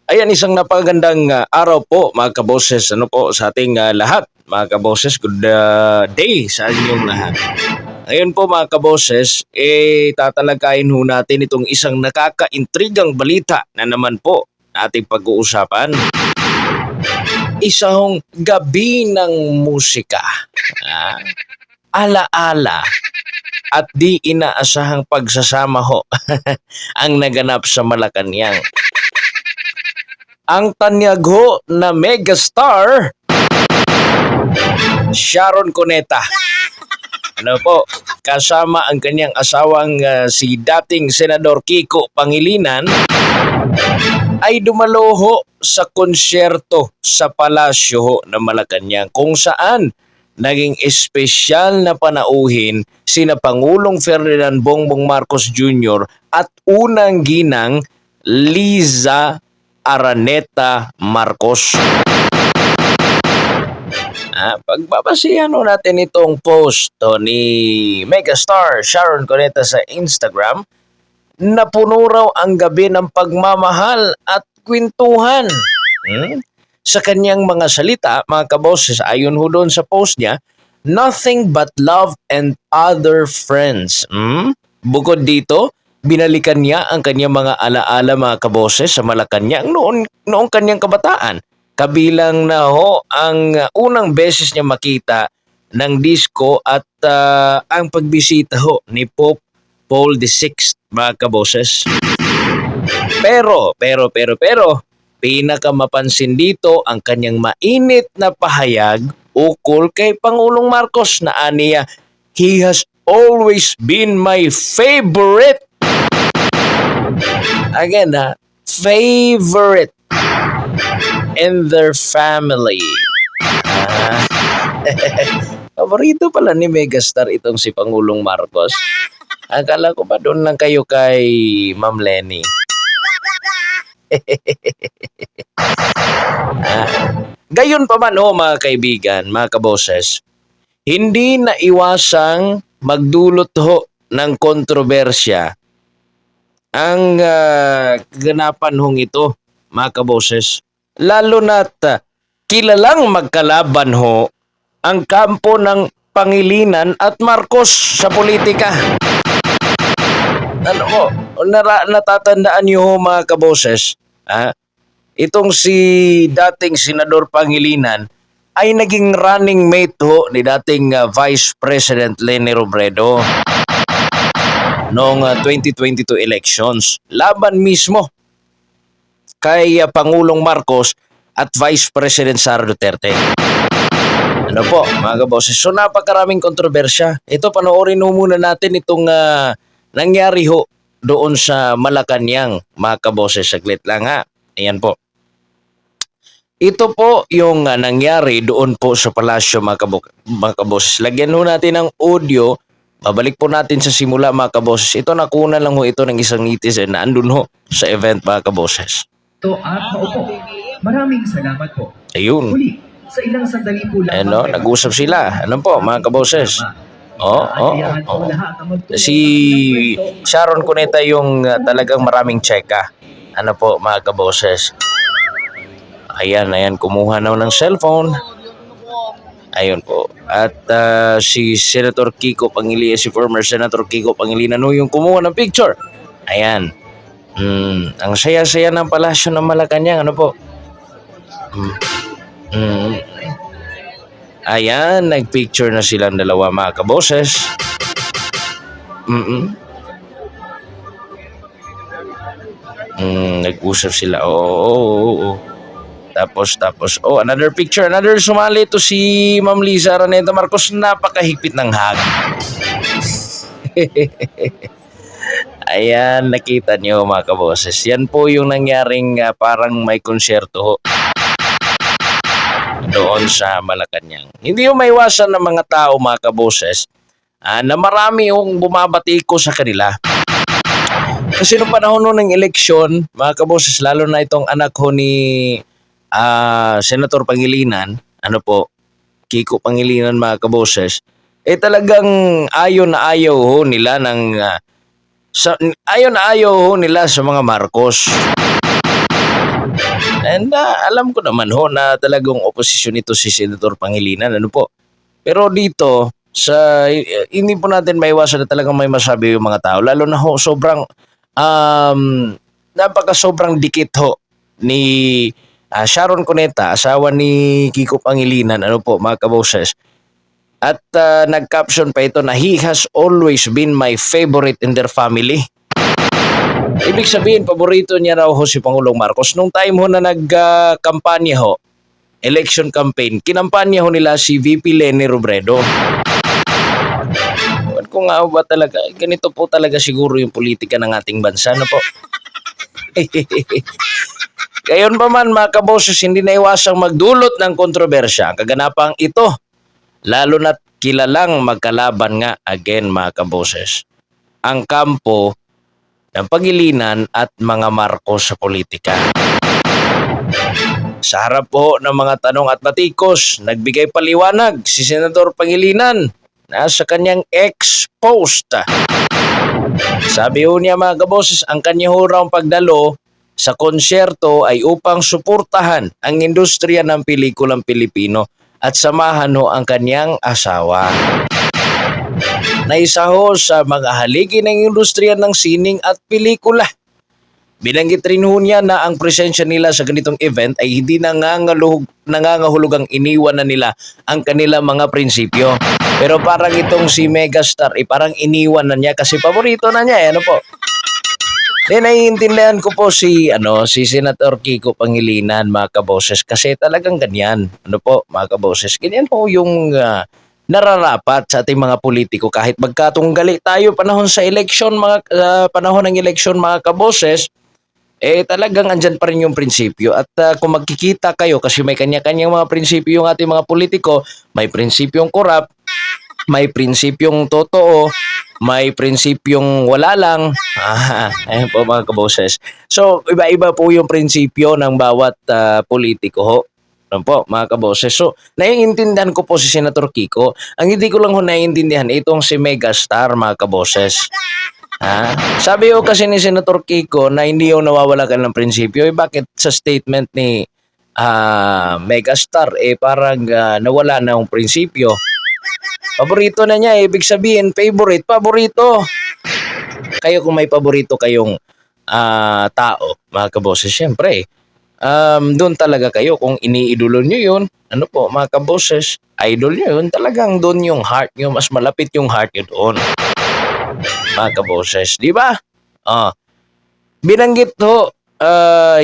Ayan, isang napagandang araw po mga kaboses, ano po sa ating lahat. Mga kaboses, good day sa inyong lahat. Ngayon po mga kaboses, tatalakayin ho natin itong isang nakakaintrigang balita na naman po na ating pag-uusapan. Isang gabi ng musika, alaala at di inaasahang pagsasama ho ang naganap sa Malacanang. Ang tanyag ho na megastar, Sharon Cuneta. Ano po, kasama ang kanyang asawang si dating Senador Kiko Pangilinan ay dumalo ho sa konsyerto sa Palasyo ho ng Malacanang kung saan naging espesyal na panauhin sina Pangulong Ferdinand Bongbong Marcos Jr. at unang ginang Liza Araneta Marcos. Pagbabasihan natin itong post ni megastar Sharon Cuneta sa Instagram, napuno raw ang gabi ng pagmamahal at kwentuhan. Sa kanyang mga salita, mga kaboses, ayon ho doon sa post niya, nothing but love and other friends. Bukod dito, binalikan niya ang kanyang mga alaala mga kaboses sa Malacanang noong kanyang kabataan. Kabilang na ho ang unang beses niya makita ng disco at ang pagbisita ho ni Pope Paul VI, mga kaboses. Pero, pinakamapansin dito ang kanyang mainit na pahayag ukol kay Pangulong Marcos na aniya, he has always been my favorite. Again, favorite in their family. Paborito pala ni megastar itong si Pangulong Marcos. Akala ko ba doon lang kayo kay Ma'am Lenny? Gayon pa man mga kaibigan, mga kaboses, hindi na iwasang magdulot ho ng kontrobersya ang ganapan hong ito, mga kaboses. Lalo na't kilalang magkalaban ho ang kampo ng Pangilinan at Marcos sa politika. Ano ko, natatandaan niyo ho mga kaboses, itong si dating Senador Pangilinan ay naging running mate ho ni dating Vice President Leni Robredo noong 2022 elections. Laban mismo kay Pangulong Marcos at Vice President Sara Duterte. Ano po, mga kaboses, so napakaraming kontrobersya. Ito, panoorin ho muna natin itong nangyari ho doon sa Malacanang, mga kaboses. Saglit lang ha. Ayan po. Ito po yung nangyari doon po sa palasyo, mga kaboses. Lagyan ho natin ng audio. Babalik po natin sa simula, mga kaboses. Ito, nakuna lang ho ito ng isang netizen na andun ho sa event, mga kaboses. At maupo. Maraming salamat po. Ayun. Uli, sa ilang sandali po lang. Ano, nag-usap sila. Ano po, mga kaboses? Si Sharon Cuneta yung talagang maraming tseka. Ano po, mga kaboses? Ayan, kumuha na ng cellphone. Ayun po. At si Senator Kiko Pangilinan, si former Senator Kiko Pangilinan yung kumuha ng picture. Ayan. Ang saya-saya ng palasyo ng Malacanang, ano po? Ayan, nagpicture na silang dalawa, mga kaboses. Nag-usap sila. Oo. Tapos, another picture, another sumali to si Ma'am Liza Araneta Marcos, napakahigpit ng hug. Ayan, nakita niyo mga kaboses. Yan po yung nangyaring parang may konsyerto ho doon sa Malacanang. Hindi yung maiwasan ng mga tao, mga kaboses, na marami yung bumabati ko sa kanila. Kasi noong panahon ng eleksyon, mga kaboses, lalo na itong anak ko ni Senator Pangilinan, ano po, Kiko Pangilinan, mga kaboses, talagang ayaw na ayaw nila sa mga Marcos. And alam ko naman ho na talagang oposisyon ito si Senator Pangilinan, ano po. Pero dito, hindi po natin maiwasan na talagang may masabi yung mga tao. Lalo na ho, sobrang, napaka sobrang dikit ho ni Sharon Cuneta, asawa ni Kiko Pangilinan, ano po mga kaboses. At nag-caption pa ito na he has always been my favorite in their family. Ibig sabihin, paborito niya raw ho si Pangulong Marcos. Nung time ho na nagkampanya ho, election campaign, kinampanya ho nila si VP Leni Robredo. Kung nga ba talaga, ganito po talaga siguro yung politika ng ating bansa na po. Gayon pa man mga kaboses, hindi naiwasang magdulot ng kontrobersya ang kaganapang ito. Lalo na't kilalang magkalaban nga again mga kaboses. Ang kampo ng Pangilinan at mga Marcos sa politika. Sa harap po ng mga tanong at batikos, nagbigay paliwanag si Senador Pangilinan na sa kanyang ex-post. Sabi ho niya mga kaboses, ang kanya ho raw pagdalo sa konsyerto ay upang suportahan ang industriya ng pelikulang Pilipino at samahan ho ang kanyang asawa. Na isa ho sa mga haligi ng industriya ng sining at pelikula. Binanggit rin ho niya na ang presensya nila sa ganitong event ay hindi nangangahulugang iniwan na nila ang kanilang mga prinsipyo. Pero parang itong si Megastar, parang iniwan na niya kasi paborito na niya, ano po. Naiintindihan ko po si Senator Kiko Pangilinan mga kaboses kasi talagang ganyan. Ano po mga kaboses, ganyan po yung nararapat sa ating mga politiko kahit magkatunggali tayo panahon sa eleksyon panahon ng eleksyon mga kaboses, talagang andyan pa rin yung prinsipyo at kung magkikita kayo kasi may kanya-kanyang mga prinsipyo yung ating mga politiko, may prinsipyong korap, may prinsipyong totoo, may prinsipyong wala lang. Ayun po mga kaboses. So, iba-iba po yung prinsipyo ng bawat politiko ho. Ano po, mga kaboses. So, naiintindihan ko po si Senator Kiko. Ang hindi ko lang ho naiintindihan, itong si Megastar, mga kaboses. Sabi ko kasi ni Senator Kiko na hindi yung nawawala ka ng prinsipyo. Bakit sa statement ni Megastar, parang nawala na yung prinsipyo? Paborito na niya, ibig sabihin, paborito. Kayo kung may paborito kayong tao, mga kaboses, syempre, doon talaga kayo kung iniidolo nyo yun, ano po mga kaboses, idol nyo yun, talagang doon yung heart nyo, mas malapit yung heart nyo doon, mga kaboses, di ba? Binanggit ho,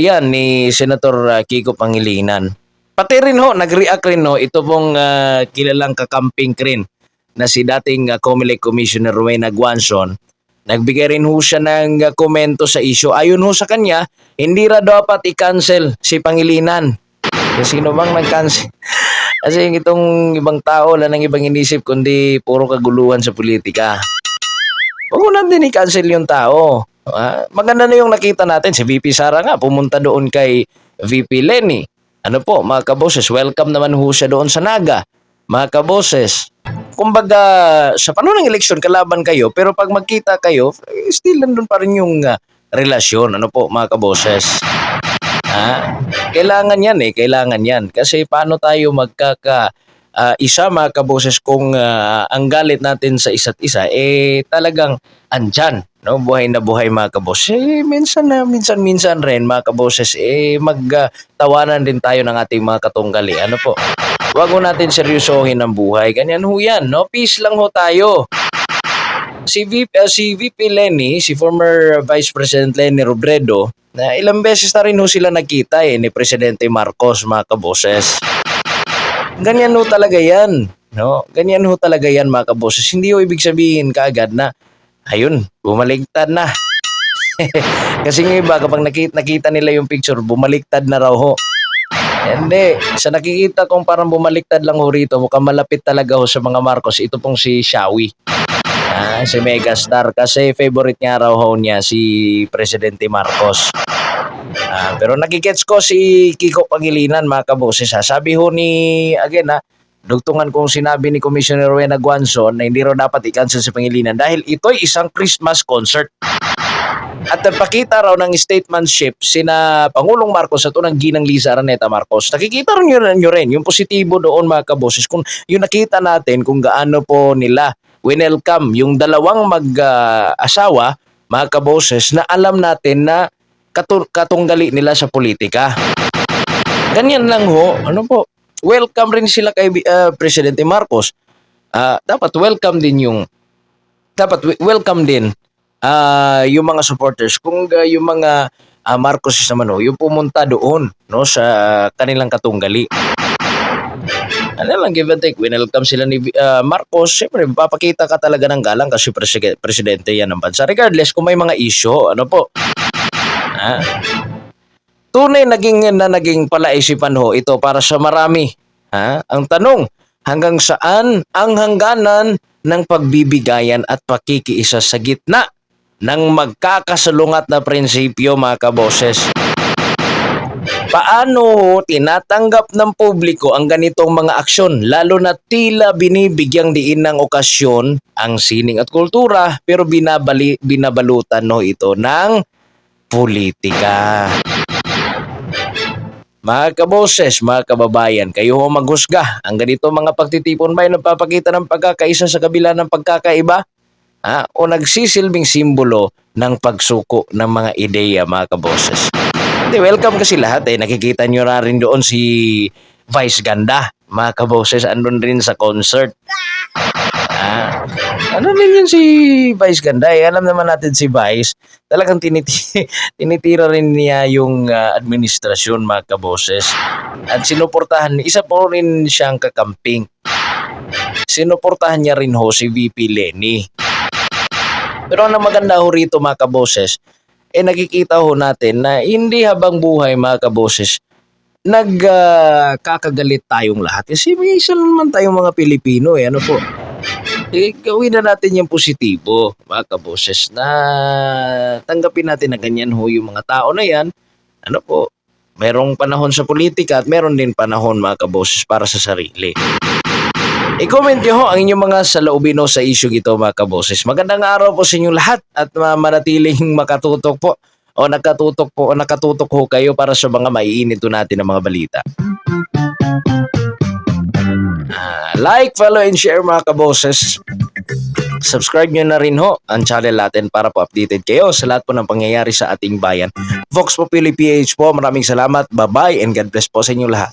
yan ni Senator Kiko Pangilinan. Pati rin ho, nag-react rin ho, ito pong kilalang kakamping rin na si dating COMELEC Commissioner Rowena Guanzon. Nagbigay rin ho siya ng komento sa issue. Ayon ho sa kanya, hindi ra dapat i-cancel si Pangilinan. Kasi sino bang nag-cancel? Kasi itong ibang tao wala nang ibang inisip kundi puro kaguluhan sa politika. Huwag mo natin i-cancel yung tao. Maganda na yung nakita natin. Si VP Sara nga pumunta doon kay VP Leni. Ano po mga kaboses, welcome naman ho siya doon sa Naga. Mga kaboses, kumbaga sa panahon ng eleksyon kalaban kayo pero pag magkita kayo still nandun pa rin yung relasyon, ano po mga kaboses. Kailangan yan kasi paano tayo isa mga kaboses kung ang galit natin sa isa't isa talagang andyan, no? Buhay na buhay mga kaboses. Minsan rin mga kaboses magtawanan din tayo ng ating mga katunggali, ano po. Huwag mo natin seryosohin ang buhay. Ganyan ho yan, no? Peace lang ho tayo. Si VP Leni, si former Vice President Leni Robredo, na ilang beses na rin ho sila nagkita ni Presidente Marcos, mga kaboses. Ganyan ho talaga yan. No? Ganyan ho talaga yan, mga kaboses. Hindi ho ibig sabihin kaagad na, ayun, bumaligtad na. Kasi ng iba, kapag nakita nila yung picture, bumaligtad na raw ho. Hindi. Sa nakikita kong parang bumaliktad lang ho rito, mukhang malapit talaga ho sa mga Marcos. Ito pong si Shawi. Si Megastar. Kasi favorite nga raw ho niya si Presidente Marcos. Pero nakikets ko si Kiko Pangilinan, mga kaboses. Sabi ho dugtungan kong sinabi ni Commissioner Rowena Guanzon na hindi raw dapat i-cancel si Pangilinan dahil ito'y isang Christmas concert. At nagpakita raw ng statementship sina Pangulong Marcos at unang ginang Liza Araneta Marcos. Nakikita nyo rin yung positibo doon mga kaboses. Kung yung nakita natin kung gaano po nila winelcome yung dalawang mag-asawa, mga kaboses, na alam natin na katunggali nila sa politika. Ganyan lang ho. Ano po? Welcome rin sila kay Presidente Marcos. Dapat welcome din yung mga supporters. Kung yung mga Marcos naman yung pumunta doon no sa kanilang katunggali. Ano lang, give and take. Welcome sila ni Marcos. Siyempre, papakita ka talaga ng galang kasi presidente yan ng bansa. Regardless kung may mga issue, ano po. Tunay naging palaisipan ho ito para sa marami. Ang tanong, hanggang saan ang hangganan ng pagbibigayan at pakikiisa sa gitna ng magkakasalungat na prinsipyo, mga kaboses? Paano tinatanggap ng publiko ang ganitong mga aksyon, lalo na tila binibigyang diin ng okasyon ang sining at kultura pero binabalutan ito ng politika? Mga kaboses, mga kababayan, kayo ho maghusga. Ang ganito mga pagtitipon ba ay nagpapakita ng pagkakaisa sa kabila ng pagkakaiba? O nagsisilbing simbolo ng pagsuko ng mga ideya, mga kaboses? Hindi, welcome kasi lahat Nakikita nyo na rin doon si Vice Ganda, mga kaboses, andun rin sa concert. Ano rin yun si Vice Ganda alam naman natin si Vice, talagang tinitira rin niya yung administrasyon, mga kaboses. At sinuportahan, isa po rin siyang kakamping. Sinuportahan niya rin ho si VP Lenny. Pero ang maganda ho rito, mga kaboses, nakikita ho natin na hindi habang buhay, mga kaboses, nagkakagalit tayong lahat. Kasi may isa naman tayong mga Pilipino ano po. Gawin na natin yung positibo, mga kaboses, na tanggapin natin na ganyan ho yung mga tao na yan. Ano po, merong panahon sa politika at meron din panahon, mga kaboses, para sa sarili. I-comment nyo ho ang inyong mga saloobin sa issue ito, mga kaboses. Magandang araw po sa inyong lahat at manatiling makatutok po o nakatutok ho kayo para sa mga maiinit natin ng mga balita. Like, follow, and share, mga kaboses. Subscribe nyo na rin ho ang channel natin para po updated kayo sa lahat po ng pangyayari sa ating bayan. Vox Populi PH po, maraming salamat. Bye-bye and God bless po sa inyong lahat.